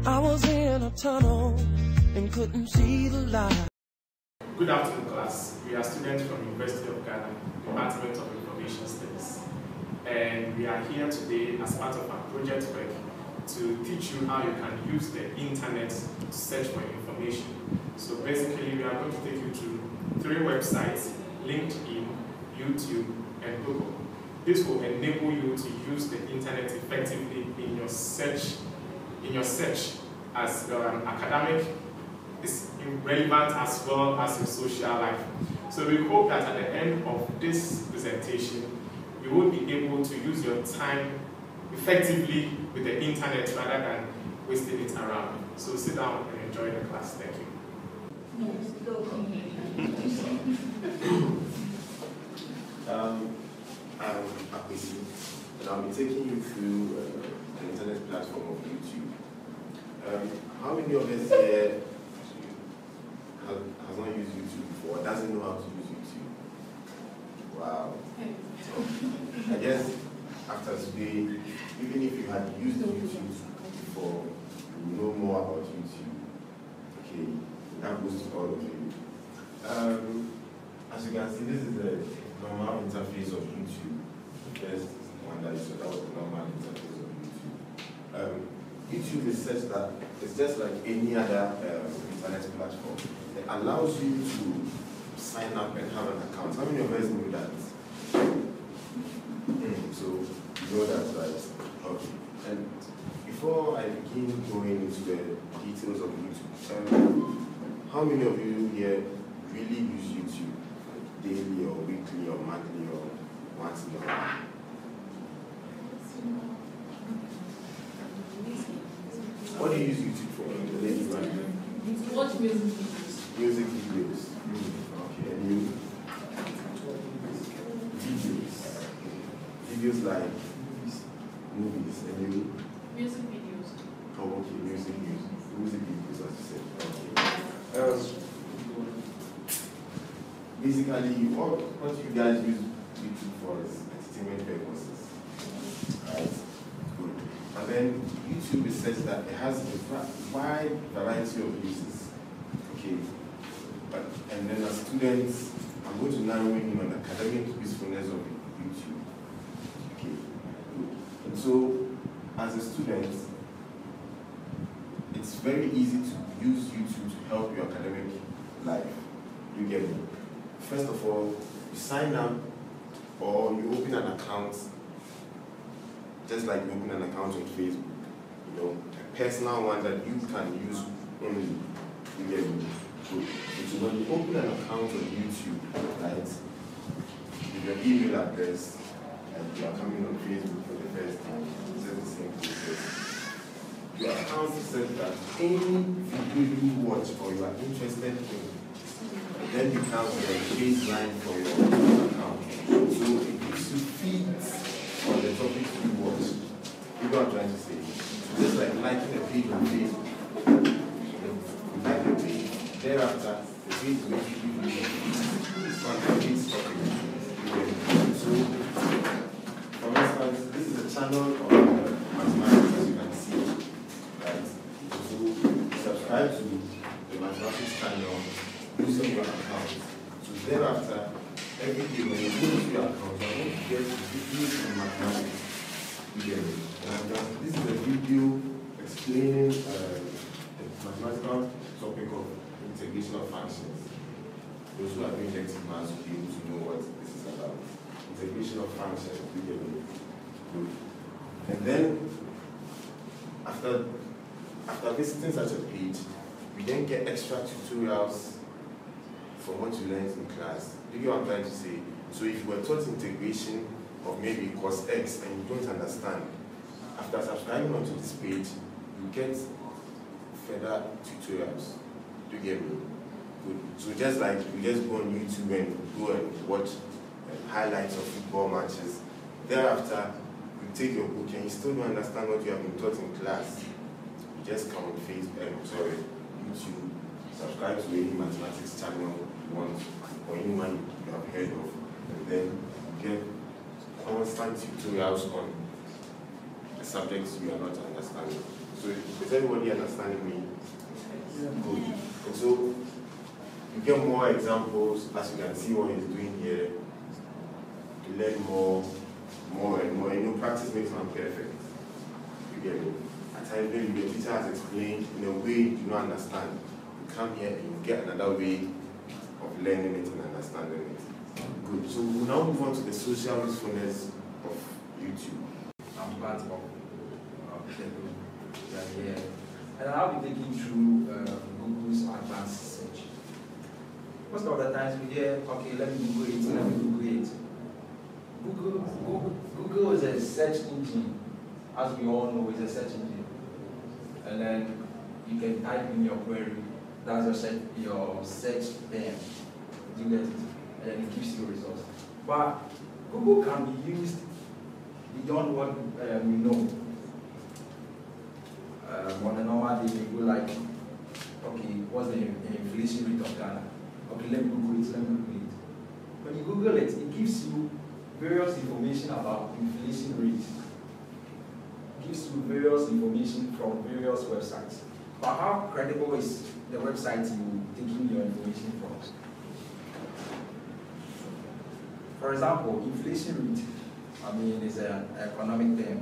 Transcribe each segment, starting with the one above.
I was in a tunnel and couldn't see the light. Good afternoon, class. We are students from University of Ghana, Department of Information Studies. And we are here today as part of our project work to teach you how you can use the internet to search for information. So basically, we are going to take you to 3 websites: LinkedIn, YouTube, and Google. This will enable you to use the internet effectively in your search as academic, is relevant as well as your social life. So we hope that at the end of this presentation, you will be able to use your time effectively with the internet rather than wasting it around. So sit down and enjoy the class. Thank you. I'm Akwesi, and I'll be taking you through an internet platform of YouTube. How many of us here has not used YouTube before, doesn't know how to use YouTube? Wow. So, I guess after today, even if you had used YouTube before, you know more about YouTube. Okay, that goes to all of you. As you can see, this is the normal interface of YouTube. The first one that you saw, that was the normal interface of YouTube. YouTube is such that it's just like any other internet platform. It allows you to sign up and have an account. How many of us know that? So you know that, right? Okay. And before I begin going into the details of YouTube, how many of you here really use YouTube daily or weekly or monthly or once in a while? What do you use YouTube for? Watch music videos. Music videos. Okay, and you? Videos. Videos like movies. And you? Music videos. Oh, okay, music videos, as you said. Okay. Basically, what you guys use YouTube for is entertainment purposes. Right? Good. And then YouTube is such that it has a wide variety of uses. Okay. And then as students, I'm going to narrow in on academic usefulness of YouTube. Okay. Good. And so, as a student, it's very easy to use YouTube to help your academic life. You get me? First of all, you sign up or you open an account, just like you open an account on Facebook. You know, a personal one that you can use only. You get me? Good. So when you open an account on YouTube, right, with your email address, and you are coming on Facebook for the first time, it's just the same process. Your account is set that any video you watch or you are interested in, then becomes the baseline for your account. So it gives you feeds on the topics you watch. You know what I'm trying to say? Just like liking a page on Facebook. You like the page, thereafter, the page will give you this one, the page topic. So, for instance, this is a channel of mathematics, as you can see. Right? So, subscribe to the mathematics channel using your account. So thereafter, every day when you go to your account, you're going to get videos on mathematics. This is a video explaining the mathematical topic of integration of functions. Those who are doing elective maths will be able to know what this is about. Integration of functions. Good. And then, after visiting such a page, we then get extra tutorials from what you learned in class. Do you know what I'm trying to say? So if you were taught integration of maybe cos x and you don't understand, after subscribing onto this page, you get further tutorials. Do you get me? Good. So just like you just go on YouTube and go and watch highlights of football matches, thereafter you take your book and you still don't understand what you have been taught in class, you just come on Facebook, YouTube, subscribe to any mathematics channel you want, or anyone you have heard of, and then get constant tutorials on the subjects you are not understanding. So is everybody understanding me? Good. And so you get more examples, as you can see what he's doing here, to learn more and more. You know, practice makes man perfect. You get me? At times maybe the teacher has explained in a way you do not understand. You come here and you get another way of learning it and understanding it. Good. So we'll now move on to the social usefulness of YouTube. I'm glad to here. And I'll be taking through Google's advanced search. Most of the times we hear, okay, let me Google it, let me Google it. Google is a search engine. As we all know, it's a search engine. And then you can type in your query. That's your search term. You get it? And then it gives you results. But Google can be used beyond what we know. On a normal day, you go like, okay, what's the inflation rate of Ghana? Okay, let me Google it, let me Google it. When you Google it, it gives you various information about inflation rates. It gives you various information from various websites. But how credible is the website you're taking your information from? For example, inflation rate, I mean, is an economic term.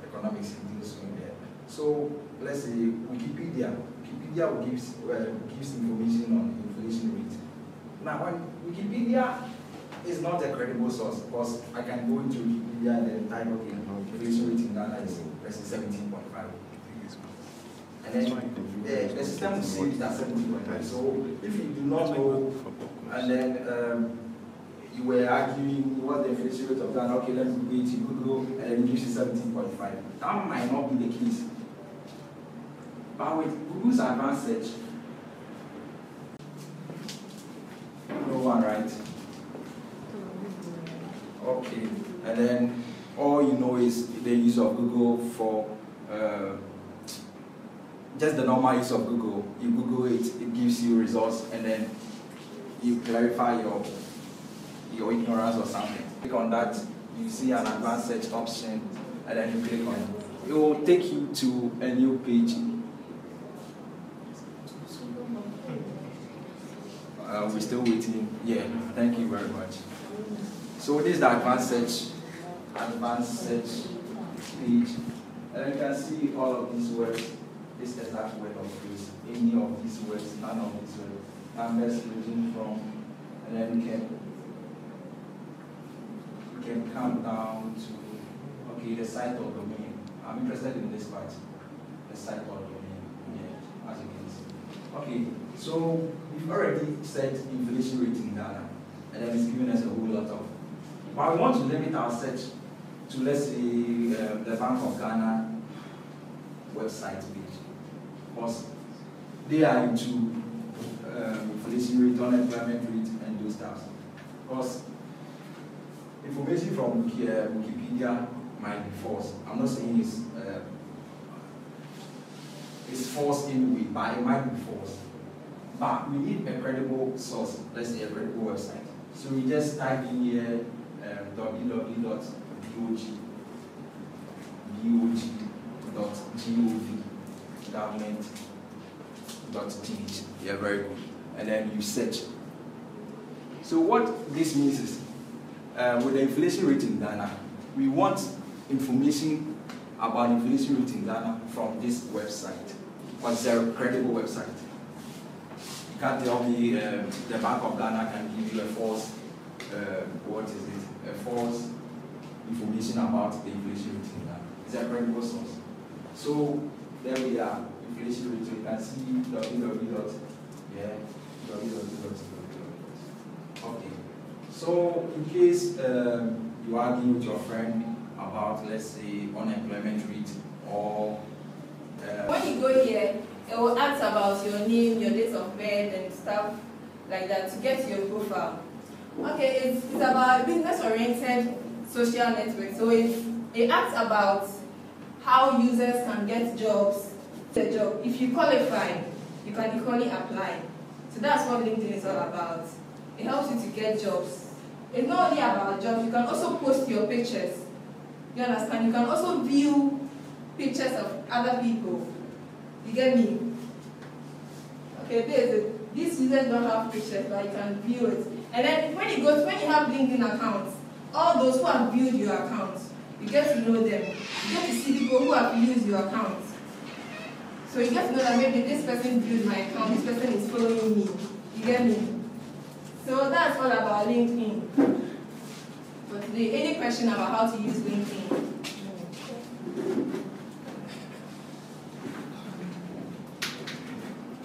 Economics deals with that. So let's say Wikipedia will gives information on inflation rate. Now, when Wikipedia is not a credible source, because I can go into Wikipedia and then type, okay, inflation rate in Ghana is 17.5. And then the system will say it as 17.5. So if you do not know, and then you were arguing what the inflation rate of Ghana, okay, let me go to Google, and then it gives you 17.5. That might not be the case. But with Google's advanced search, no one, right? Okay, and then all you know is the use of Google for just the normal use of Google. You Google it, it gives you results, and then you clarify your ignorance or something. Click on that, you see an advanced search option, and then you click on it. It will take you to a new page. We're still waiting. Yeah, thank you very much. So this is the advanced search page. And you can see all of these words, this exact word of phrase, any of these words, none of these words. Numbers ranging from, and then you can come down to, okay, the site or domain. I'm interested in this part, the site or domain, yeah, as you can see. Okay, so we've already set inflation rate in Ghana, and then it's giving us a whole lot of. But we want to limit our search to, let's say, the Bank of Ghana website page, because they are into inflation rate, unemployment rate, and those stuff. Because information from Wikipedia might be false. I'm not saying it's false anyway, but it might be false. But we need a credible source, let's say a credible website. So we just type in here government.gh. Yeah, very good. And then you search. So what this means is, with the inflation rate in Ghana, we want information about inflation rate in Ghana from this website. What's a credible website? You can't tell me the Bank of Ghana can give you a false, a false information about the inflation rate in Ghana. It's a credible source. So there we are, inflation rate. You can see www. Okay. So in case you argue with your friend about, let's say, unemployment rate or when you go here, it will ask about your name, your date of birth, and stuff like that to get to your profile. Okay, it's about business-oriented social network. So it asks about how users can get jobs. The job, if you qualify, you can equally apply. So that's what LinkedIn is all about. It helps you to get jobs. It's not only about jobs, you can also post your pictures. You understand? You can also view pictures of other people. get me? Okay, these users don't have pictures, but you can view it. And then when you have LinkedIn accounts, all those who have viewed your account, you get to know them. You get to see people who have used your account. So you get to know that maybe this person viewed my account, this person is following me. You get me? So that's all about LinkedIn. But today, any question about how to use LinkedIn?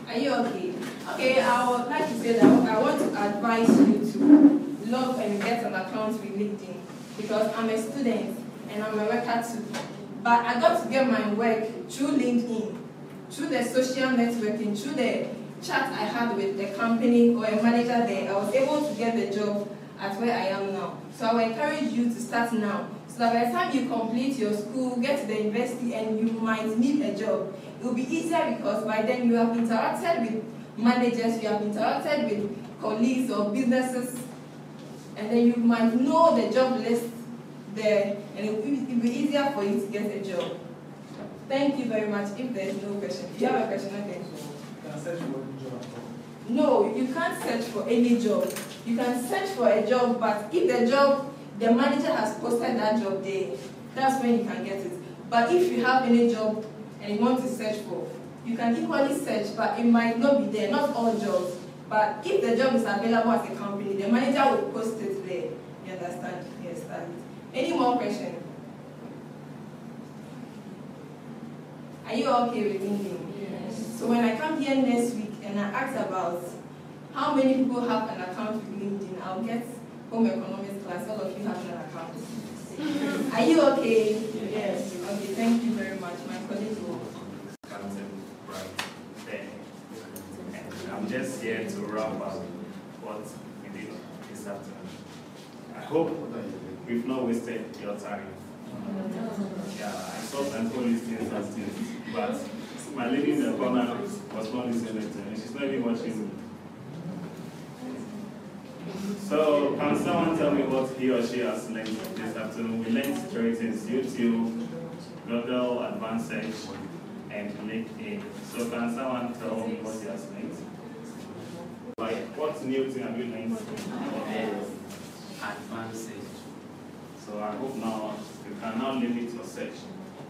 Are you okay? Okay, I would like to say that I want to advise you to log and get an account with LinkedIn because I'm a student and I'm a worker too. But I got to get my work through LinkedIn, through the social networking, through the chat I had with the company or a manager there. I was able to get the job at where I am now. So I will encourage you to start now. So that by the time you complete your school, get to the university and you might need a job, it will be easier because by then you have interacted with managers, you have interacted with colleagues or businesses, and then you might know the job list there, and it will be easier for you to get a job. Thank you very much. If there is no question, if you have a question, okay. Can I search for a job? No, you can't search for any job. You can search for a job, but if the manager has posted that job there, that's when you can get it. But if you have any job and you want to search for, you can equally search, but it might not be there, not all jobs. But if the job is available at a company, the manager will post it there. You understand? Yes, that's it. Any more questions? Are you okay with LinkedIn? Yes. So when I come here next week and I ask about how many people have an account with LinkedIn, I'll get home economics class. All of you have an account. Are you okay? Yes. Okay, thank you very much. My colleague will. I'm just here to wrap up what we did this afternoon. I hope we've not wasted your time. Yeah, I saw some people listening as students, but my lady in the corner was not listening to me. She's not even watching me. So, can someone tell me what he or she has learned this afternoon? We learned three things: YouTube, Google Advanced Search, and LinkedIn. So, can someone tell me what he has learned? Like, what new thing have you learned? Advanced search. So I hope now you can now limit your search.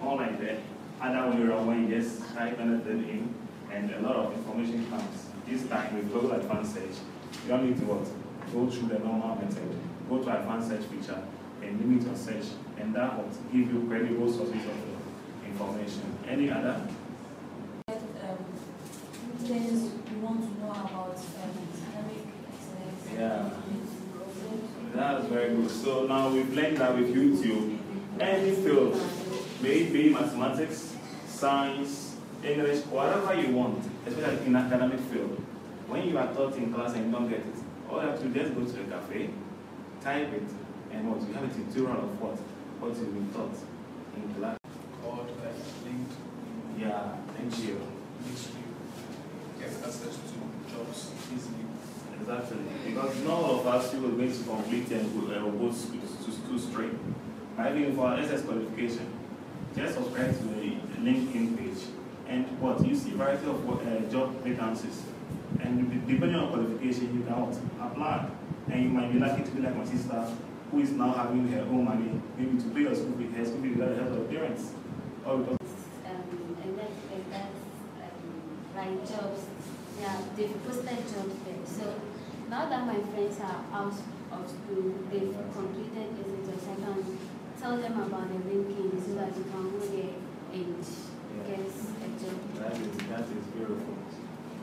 Unlike the other way around when you just type anything in and a lot of information comes. This time with Google Advanced Search, you don't need to what? Go through the normal method. Go to Advanced Search feature and limit your search, and that will give you credible sources of information. Any other? Things you want to know about academic excellence. Yeah. That's very good. So now we've learned that with YouTube, any field, may it be mathematics, science, English, whatever you want, especially in academic field, when you are taught in class and you don't get it, all you have to do is just go to the cafe, type it, and what? You have a tutorial of what you've been taught in class. Or link. Yeah, thank you. Which you get access to jobs easily. Exactly, because none of us who are going to complete and go to school straight. Even for our SS qualification, just subscribe to the LinkedIn page, and what you see variety of job vacancies, and depending on qualification, you can apply, and you might be lucky to be like my sister, who is now having her own money, maybe to pay her school fee without the help of her parents. Or because And that's like jobs. Yeah, they've posted jobs there. So now that my friends are out of school, they've completed visitors, I can tell them about the LinkedIn so that you can go there and get a job. That is beautiful.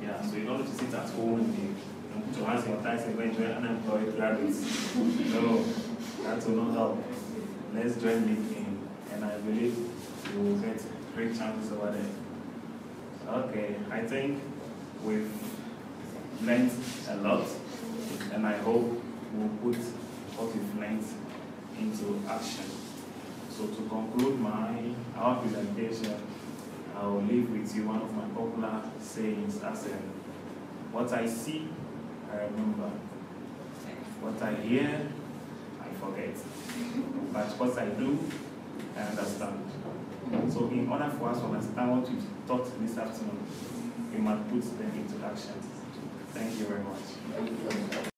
Yeah, so you don't have to sit at home and put your hands in your thighs and go and join unemployed graduates. No, that will not help. Let's join LinkedIn, and I believe you will get great chances over there. Okay, I think we've learned a lot, and I hope we'll put what we've learned into action. So to conclude our presentation, I will leave with you one of my popular sayings as in, what I see, I remember. What I hear, I forget. But what I do, I understand. So in order for us to understand what we've taught this afternoon, we must put them into action. Thank you very much.